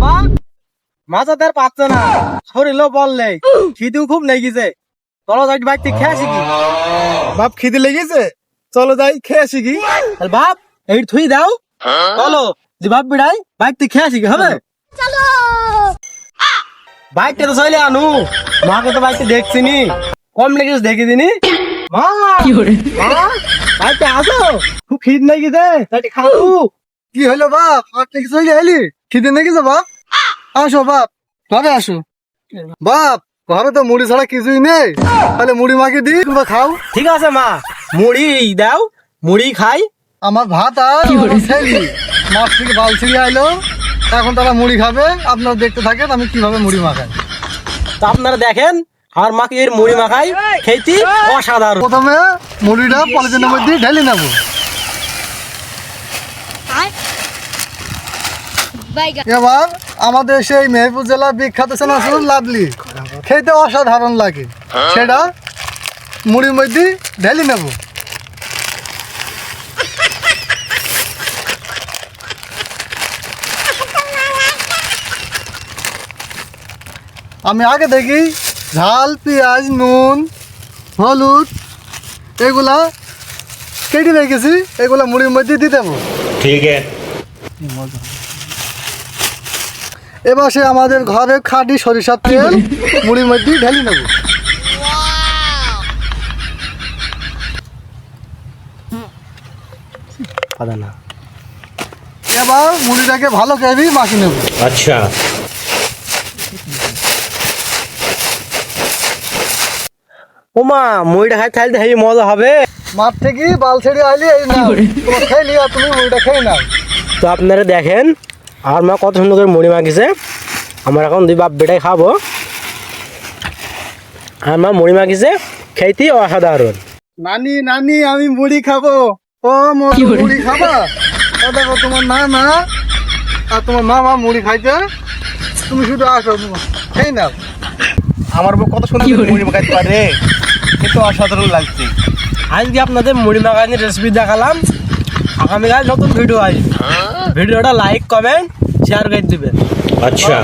বাবা মাথা তার পাচ্ছে না, শরীরও বল নেই, খিদেও খুব লেগেছে। চলো যাই বাইক থেকে খেয়ে আসি কি। বাপ খিদে লেগেছে, চলো যাই খেয়ে আসি কি। বাপ এই থুই দাও, চলো যে বাপ বিড়াই বাইক থেকে খেয়ে আসি কি হবে। বাইকটা তো চলে আনু, মাকে তো বাইকটা দেখছি নি, কম লেগেছে দেখে দিনি। মা বাইকটা আসো, খুব খিদ লেগেছে, তাই খাবো। কি হলো বাপ, আর থেকে চলে এলি? খিদে লেগেছে বাপ? আসো বাপ, ঘরে আসো। বাপ ঘরে তো মুড়ি ছাড়া কিছুই নেই, তাহলে মুড়ি মাকে দিই, তোমরা খাও। ঠিক আছে মা, মুড়ি দাও, মুড়ি খাই। আমার ভাত আর আমার ছেলে মাছ থেকে বাল ছিঁড়ে আইলো, এখন তারা মুড়ি খাবে। আপনারা দেখতে থাকেন আমি কিভাবে মুড়ি মাখাই। তা আপনারা দেখেন আমার মাকে এর মুড়ি মাখাই খেতে অসাধারণ। প্রথমে মুড়িটা পলিথিনের মধ্যে ঢেলে নেব। এবার আমাদের সেই মেহেরপুর জেলার বিখ্যাত চানাচুর লাভলি, খেতে অসাধারণ লাগে, সেটা মুড়ির মধ্যে ঢেলে নেব। আমি আগে দেখি ঝাল, পেঁয়াজ, নুন, হলুদ এগুলা কেটে রেখেছি, এগুলা মুড়ির মধ্যে দিয়ে দেবো। ठीक है। এবার সে আমাদের ঘরে খাঁটি সরিষার তেল মুড়ির মধ্যে ঢেলে নেব। এবার মুড়িটাকে ভালো করে মাখিয়ে নেব। अच्छा ও মা মুড়িটা খাই তাহলে হেবি মজা হবে। মাঠ থেকে বাল ছেড়ে আইলি, এই নাও তোমার খেয়ে নিও, তুমি মুড়িটা খেয়ে নাও। তো আপনারা দেখেন আমার মা কত সুন্দর করে মুড়ি মাখিছে, আমার এখন দুই বাপ বেটাই খাবো। আমার মা মুড়ি মাখিছে খেতে অসাধারণ। নানি নানি আমি মুড়ি খাবো। ও মুড়ি খাবা? ও দেখো তোমার না আর তোমার মা মুড়ি খাইতে, তুমি শুধু আসো খেয়ে নাও। আমার বউ কত সুন্দর করে মুড়ি মাখাইতে পারে, কিন্তু অসাধারণ লাগছে। আজকে আপনাদের মুড়ি মাখানোর রেসিপি দেখালাম। আগামীকাল নতুন ভিডিও আসবে, ভিডিওটা লাইক কমেন্ট শেয়ার করে দিবেন। अच्छा।